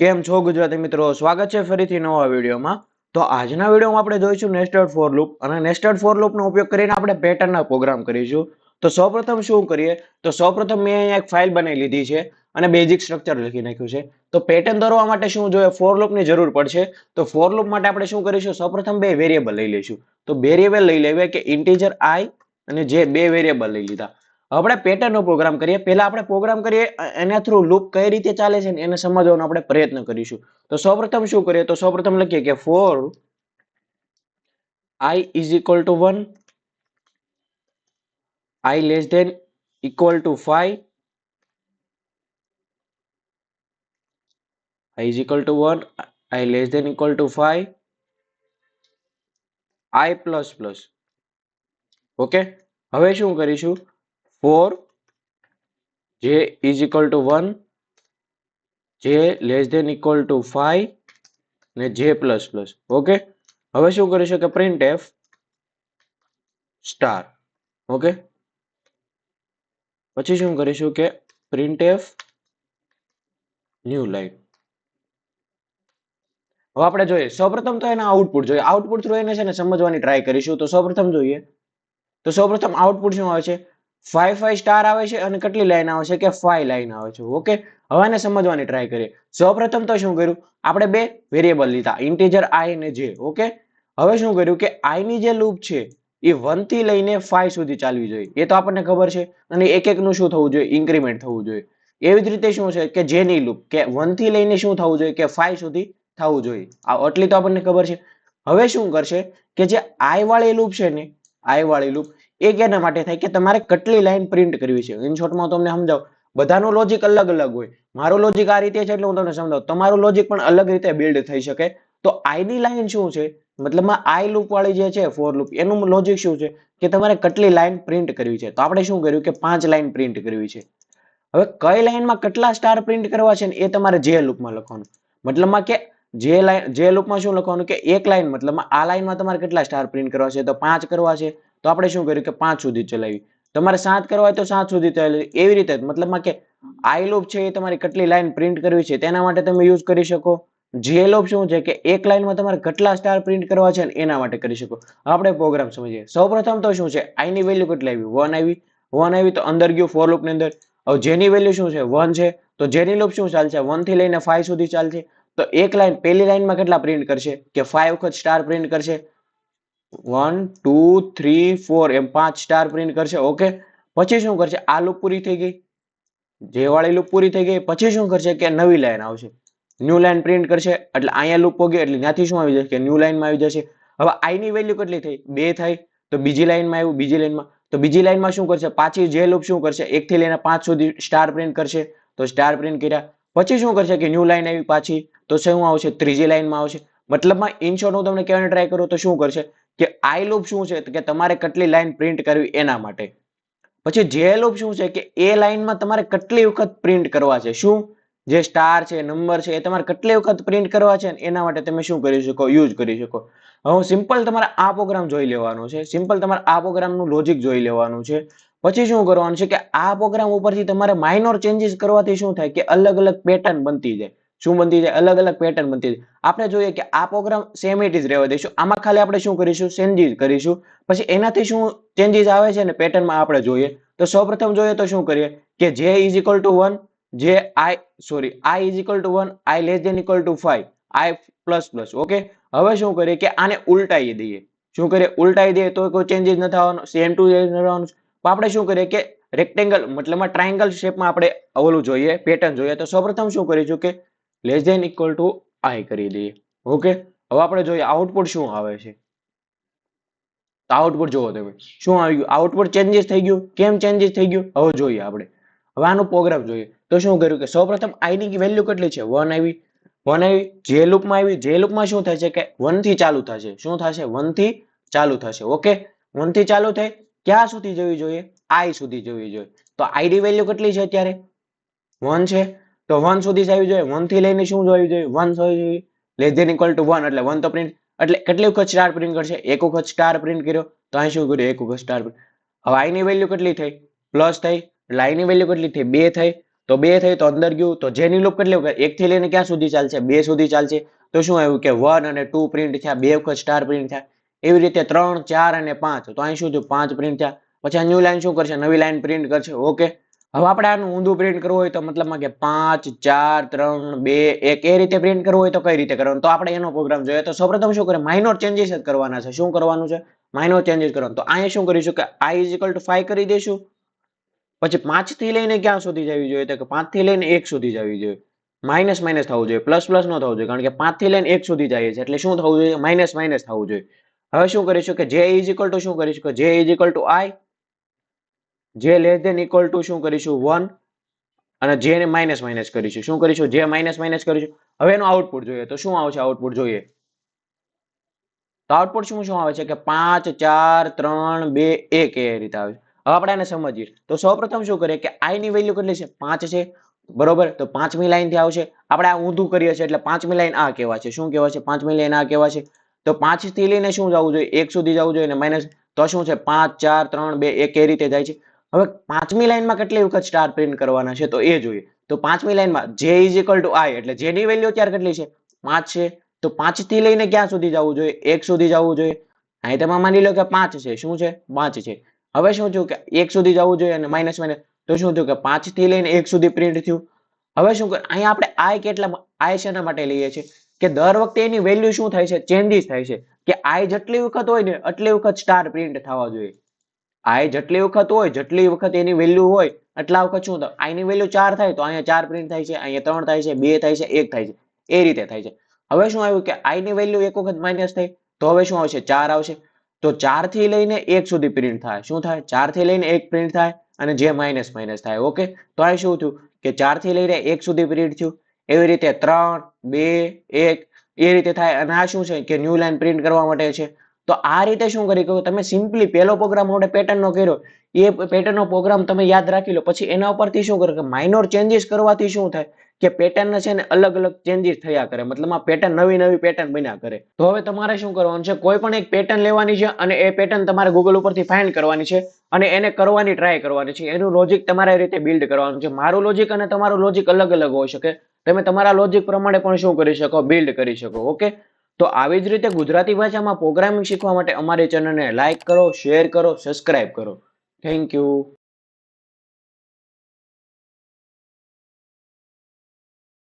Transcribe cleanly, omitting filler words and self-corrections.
કેમ છો ગુજરાતી મિત્રો, સ્વાગત છે ફરીથી નવા વિડીયોમાં. તો આજના વિડીયોમાં આપણે જોઈશું નેસ્ટેડ ફોર લૂપ અને નેસ્ટેડ ફોર લૂપનો ઉપયોગ કરીને આપણે પેટર્નના પ્રોગ્રામ કરીશું. તો સૌપ્રથમ શું કરીએ, તો સૌપ્રથમ મેં અહીંયા એક ફાઇલ બનાવી લીધી છે અને બેઝિક સ્ટ્રક્ચર લખી નાખ્યું છે. તો પેટર્ન દોરવા માટે શું જોઈએ, ફોર લૂપની જરૂર પડશે. તો ફોર લૂપ માટે આપણે શું કરીશું, સૌપ્રથમ બે વેરિયેબલ લઈ લઈશું. તો વેરિયેબલ લઈ લેવા કે ઇન્ટીજર આઈ અને જે બે વેરિયેબલ લઈ લીધા. આપણે પેટર્નનો પ્રોગ્રામ કરીએ. પહેલા આપણે પ્રોગ્રામ કરીએ એના થ્રુ લૂપ કઈ રીતે ચાલે છે એને સમજવાનો આપણે પ્રયત્ન કરીશું. તો સૌપ્રથમ શું કરીએ, તો સૌપ્રથમ લખીએ કે four i is equal to 1, i less than equal to 5, i is equal to 1, i less than equal to 5, i plus plus. Okay, હવે શું કરીશું, four j is equal to 1, j less than equal to 5 ને j plus plus. Okay, હવે શું કરીશું કે printf star. Okay, પછી શું કરીશું કે printf ન્યુ લાઈન. હવે આપણે જોઈએ સૌપ્રથમ તો એના આઉટપુટ જોઈએ. આઉટપુટ થ્રુ એને છે ને સમજવાની ટ્રાય કરીશું. તો સૌપ્રથમ જોઈએ, તો સૌપ્રથમ આઉટપુટ શું આવે છે, 5 સ્ટાર આવે છે અને કેટલી લાઈન આવે છે કે 5 લાઈન આવે છે. ઓકે, હવે એને સમજવાની ટ્રાય કરીએ. સૌપ્રથમ તો શું કર્યું, આપણે બે વેરિયેબલ લીધા, ઇન્ટીજર આઈ અને જે. ઓકે, હવે શું કર્યું કે આઈ ની જે લૂપ છે એ 1 થી લઈને 5 સુધી ચાલવી જોઈએ, એ તો આપણને ખબર છે. અને એક એક નું શું થવું જોઈએ, ઇન્ક્રીમેન્ટ થવું જોઈએ. એવી જ રીતે શું છે કે જેની લૂપ કે 1 થી લઈને શું થવું જોઈએ કે 5 સુધી થવું જોઈએ, આટલી તો આપણને ખબર છે. હવે શું કરશે કે જે આઈ વાળી લૂપ છે ને, આઈ વાળી લૂપ એ કેના માટે થાય કે તમારે કેટલી લાઈન પ્રિન્ટ કરવી છે. ઇન શોર્ટમાં તમને સમજાવું, બધાનું લોજિક અલગ અલગ હોય. મારું લોજિક આ રીતે છે એટલે હું તમને સમજાવું, તમારું લોજિક પણ અલગ રીતે બિલ્ડ થઈ શકે. તો આઈ ની લાઈન શું છે, મતલબમાં આઈ લૂપ વાળી જે છે ફોર લૂપ, એનું લોજિક શું છે કે તમારે કેટલી લાઈન પ્રિન્ટ કરવી છે. તો આપણે શું કર્યું કે 5 લાઈન પ્રિન્ટ કરવી છે. હવે કઈ લાઈનમાં કેટલા સ્ટાર પ્રિન્ટ કરવા છે ને એ તમારે જે લૂપમાં લખવાનું. મતલબમાં કે જે લૂપમાં શું લખવાનું કે એક લાઈન, મતલબમાં આ લાઈનમાં તમારે કેટલા સ્ટાર પ્રિન્ટ કરવા છે, તો 5 કરવા છે. તો આપણે શું કર્યું કે 5 સુધી ચલાવી. તમારે 7 કરવા હોય તો 7 સુધી ચલાવી. એવી રીતે મતલબમાં કે આઈ લૂપ છે એ તમારી કેટલી લાઈન પ્રિન્ટ કરવી છે તેના માટે તમે યુઝ કરી શકો. જે લૂપ શું છે કે એક લાઈનમાં તમારે કેટલા સ્ટાર પ્રિન્ટ કરવા છે ને એના માટે કરી શકો. આપણે પ્રોગ્રામ સમજીએ. સૌપ્રથમ તો શું છે, આઈ ની વેલ્યુ કેટલી આવી, 1 આવી. 1 આવી તો અંદર ગયું ફોર લૂપ ની અંદર. હવે જેની વેલ્યુ શું છે, 1 છે, તો જેની લૂપ શું ચાલશે, 1 થી લઈને 5 સુધી ચાલશે. તો એક લાઈન, પહેલી લાઈનમાં કેટલા પ્રિન્ટ કરશે કે 5 વખત સ્ટાર પ્રિન્ટ કરશે. 1 2 3 4 એમ 5 સ્ટાર પ્રિન્ટ કરશે. ઓકે, પછી શું કરશે, આ લૂપ પૂરી થઈ ગઈ, જે વાળી લૂપ પૂરી થઈ ગઈ. પછી શું કરશે કે નવી લાઈન આવશે, ન્યુ લાઈન પ્રિન્ટ કરશે. એટલે અહીંયા લૂપ પોગી એટલે ત્યાંથી શું આવી જશે કે ન્યુ લાઈનમાં આવી જશે. હવે આઈ ની વેલ્યુ કેટલી થઈ, 2 થઈ. તો બીજી લાઈનમાં આવ્યું, બીજી લાઈનમાં. તો બીજી લાઈનમાં શું કરશે, પાછી જે લૂપ શું કરશે, 1 થી લઈને 5 સુધી સ્ટાર પ્રિન્ટ કરશે. તો સ્ટાર પ્રિન્ટ કર્યા. પછી શું કરશે કે ન્યુ લાઈન આવી પાછી, તો શું આવશે, ત્રીજી લાઈનમાં આવશે. મતલબમાં ઇન શોર્ટ હું તમને કહેવાની ટ્રાય કરું તો શું કરશે કે આઈ લૂપ શું છે કે તમારે કેટલી લાઈન પ્રિન્ટ કરવી એના માટે. પછી જે લૂપ શું છે કે એ લાઈનમાં તમારે કેટલી વખત પ્રિન્ટ કરવા છે, શું જે સ્ટાર છે, નંબર છે, એ તમારે કેટલી વખત પ્રિન્ટ કરવા છે એના માટે તમે શું કરી શકો, યુઝ કરી શકો. હવે સિમ્પલ તમારે આ પ્રોગ્રામ જોઈ લેવાનો છે, સિમ્પલ તમારે આ પ્રોગ્રામનું લોજિક જોઈ લેવાનું છે. પછી શું કરવાનું છે કે આ પ્રોગ્રામ ઉપરથી તમારે માઇનોર ચેન્જીસ કરવાથી શું થાય કે અલગ અલગ પેટર્ન બનતી જાય. શું બનતી જાય, અલગ અલગ પેટર્ન બનતી જાય. આપણે જોઈએ કે આ પ્રોગ્રામ સેમ ઇટ ઇઝ રહેવા દઈશું, આમાં ખાલી આપણે શું કરીશું, ચેન્જીસ કરીશું. પછી એનાથી શું ચેન્જીસ આવે છે ને પેટર્નમાં આપણે જોઈએ. તો સૌપ્રથમ જોઈએ તો શું કરીએ કે j ઇઝ ઇક્વલ ટુ 1, જે i is equal to 1, i less than equal to 5, i plus plus. Okay, હવે શું કરીએ કે આને ઉલટાઈ દઈએ. શું કરીએ, ઉલટાઈ દઈએ તો કોઈ ચેન્જીસ ન થવાનો, સેમ ટુ સેમ રહેવાનું. તો આપણે શું કરીએ કે રેક્ટેંગલ, મતલબમાં ટ્રાયંગલ શેપમાં આપણે ઓલું જોઈએ, પેટર્ન જોઈએ. તો સૌપ્રથમ શું કરીશું કે less than equal to i કરી દઈએ. ઓકે, હવે આપણે જોઈએ આઉટપુટ શું આવે છે. તો આઉટપુટ જોવો તમે, શું આવી ગયું, આઉટપુટ ચેન્જીસ થઈ ગયું. કેમ ચેન્જીસ થઈ ગયું હવે જોઈએ આપણે. હવે આનો પ્રોગ્રામ જોઈએ. તો શું કર્યું કે સૌપ્રથમ i ની વેલ્યુ કેટલી છે, 1 આવી. 1 આવી, જે લૂપમાં આવી, જે લૂપમાં શું થશે કે 1 થી ચાલુ થશે. શું થશે, 1 થી ચાલુ થશે. ઓકે, 1 થી ચાલુ થઈ ક્યાં સુધી જવી જોઈએ, i સુધી જવી જોઈએ. તો i ની વેલ્યુ કેટલી છે અત્યારે, 1 છે. તો 1 સુધી જ આવી જોઈએ. 1 થી લઈને શું જોવી જોઈએ, 1 જોઈએ. લેસ ધેન ઇક્વલ ટુ 1 એટલે 1 તો પ્રિન્ટ, એટલે કેટલી વખત સ્ટાર પ્રિન્ટ કરશે, એક વખત સ્ટાર પ્રિન્ટ કર્યો. તો અહીં શું કર્યું, એક વખત સ્ટાર પ્રિન્ટ. હવે i ની વેલ્યુ કેટલી થઈ, પ્લસ થઈ. એટલે i ની વેલ્યુ કેટલી થઈ, 2 થઈ. તો 2 થઈ તો અંદર ગયું. તો જેની લૂપ કેટલી વખત 1 થી લઈને ક્યાં સુધી ચાલશે? 2 સુધી ચાલશે. તો શું આવ્યું કે 1 અને 2 પ્રિન્ટ થયા, 2 વખત સ્ટાર પ્રિન્ટ થયા. એવી રીતે 3, 4 અને 5, તો અહીં શું થયું? 5 પ્રિન્ટ થયા. પછી આ ન્યૂ લાઈન શું કરશે? નવી લાઈન પ્રિન્ટ કરશે. ઓકે, હવે આપણે આનું ઊંધું પ્રિન્ટ કરવું હોય તો મતલબમાં કે 5, 4, 3, 2, 1 એ રીતે પ્રિન્ટ કરવું હોય તો કઈ રીતે કરવાનું? તો આપણે એનો પ્રોગ્રામ જોઈએ. તો સૌપ્રથમ શું કરે? માઇનોર ચેન્જીસ જ કરવાના છે. શું કરવાનું છે? માઇનોર ચેન્જીસ કરવાનું. તો અહીંયા શું કરીશું કે i 5 કરી દઈશું. પછી 5 થી લઈને ક્યાં સુધી જવી જોઈએ? તો કે 5 થી લઈને 1 સુધી જવી જોઈએ. માઇનસ માઇનસ થવું જોઈએ, પ્લસ પ્લસ ન થવું જોઈએ, કારણ કે 5 થી લઈને 1 સુધી જઈએ છે એટલે શું થવું જોઈએ? માઇનસ માઇનસ થવું જોઈએ. હવે શું કરીશું કે j શું કરીશું કે j i, j less than equal to શું કરીશું? 1, અને j ને માઇનસ માઇનસ કરીશું. શું કરીશું? j માઇનસ માઇનસ કરીશું. હવે એનું આઉટપુટ જોઈએ. તો શું આવશે આઉટપુટ જોઈએ? તો આઉટપુટ શું શું આવે છે કે 5, 4, 3, 2, 1 એ રીતે આવે છે. હવે આપણે આને સમજીએ. તો સૌપ્રથમ શું કરીએ કે i ની વેલ્યુ કેટલી છે? 5 છે. બરોબર, તો 5મી લાઈન થી આવશે. આપણે આ ઊંધું કરીએ છીએ એટલે 5મી લાઈન આ કહેવાય છે. શું કહેવાય છે? 5મી લાઈન આ કહેવાય છે. તો 5 થી લઈને શું જવું જોઈએ? 1 સુધી જવું જોઈએ, અને માઇનસ. તો શું છે? 5, 4, 3, 2, 1 એ રીતે જાય છે. હવે 5મી લાઈનમાં કેટલી વખત સ્ટાર પ્રિન્ટ કરવાના છે તો એ જોઈએ. તો 5મી લાઈનમાં j i, એટલે j ની વેલ્યુ અત્યારે કેટલી છે? 5 છે. તો 5 થી લઈને ક્યાં સુધી જવું જોઈએ? 1 સુધી જવું જોઈએ. અહીં તમે માની લો કે 5 છે. શું છે? 5 છે. હવે શું થયું કે 1 સુધી જવું જોઈએ અને માઇનસ માઇનસ. તો શું થયું કે 5 થી લઈને 1 સુધી પ્રિન્ટ થયું. હવે શું કરે? અહીંયા આપણે i કેટલા i શેના માટે લઈએ છીએ કે દર વખતે એની વેલ્યુ શું થાય છે? ચેન્જીસ થાય છે. કે i જેટલી વખત હોય ને એટલી વખત સ્ટાર પ્રિન્ટ થવા જોઈએ. i જેટલી વખત હોય, જેટલી વખત એની વેલ્યુ હોય એટલા વખત શું થાય? i ની વેલ્યુ 4 થાય તો અહીંયા 4 પ્રિન્ટ થાય છે, અહીંયા 3 થાય છે, 2 થાય છે, 1 થાય છે. એ રીતે થાય છે. હવે શું આવ્યું કે i ની વેલ્યુ એક વખત માઇનસ થઈ તો હવે શું આવશે? 4 આવશે. તો 4 થી લઈને 1 સુધી પ્રિન્ટ થાય. શું થાય? 4 થી લઈને 1 પ્રિન્ટ થાય અને જે માઇનસ માઇનસ થાય. ઓકે, તો અહીં શું થયું કે 4 થી લઈને 1 સુધી પ્રિન્ટ થયું. એવી રીતે 3, 2, 1 એ રીતે થાય. અને આ શું છે કે ન્યૂ લાઈન પ્રિન્ટ કરવા માટે છે. તો આ રીતે શું કરી કહ્યું? તમે સિમ્પલી પહેલો પ્રોગ્રામ આપણે પેટર્નનો કર્યો, એ પેટર્નનો પ્રોગ્રામ તમે યાદ રાખી લો. પછી એના ઉપરથી શું કરો કે માઇનોર ચેન્જીસ કરવાથી શું થાય કે પેટર્ન છે ને અલગ અલગ ચેન્જીસ થયા કરે. મતલબ આ પેટર્ન નવી નવી પેટર્ન બન્યા કરે. તો હવે તમારે શું કરવાનું છે? કોઈ પણ એક પેટર્ન લેવાની છે અને એ પેટર્ન તમારે ગૂગલ ઉપરથી ફાઇન્ડ કરવાની છે અને એને કરવાની ટ્રાય કરવાની છે. એનું લોજિક તમારે રીતે બિલ્ડ કરવાનું છે. મારું લોજિક અને તમારું લોજિક અલગ અલગ હોઈ શકે. તમે તમારા લોજિક પ્રમાણે પણ શું કરી શકો? બિલ્ડ કરી શકો. ઓકે, તો આવી જ રીતે ગુજરાતી ભાષામાં પ્રોગ્રામિંગ શીખવા માટે અમારી ચેનલને લાઈક કરો, શેર કરો, સબસ્ક્રાઇબ કરો. Thank you.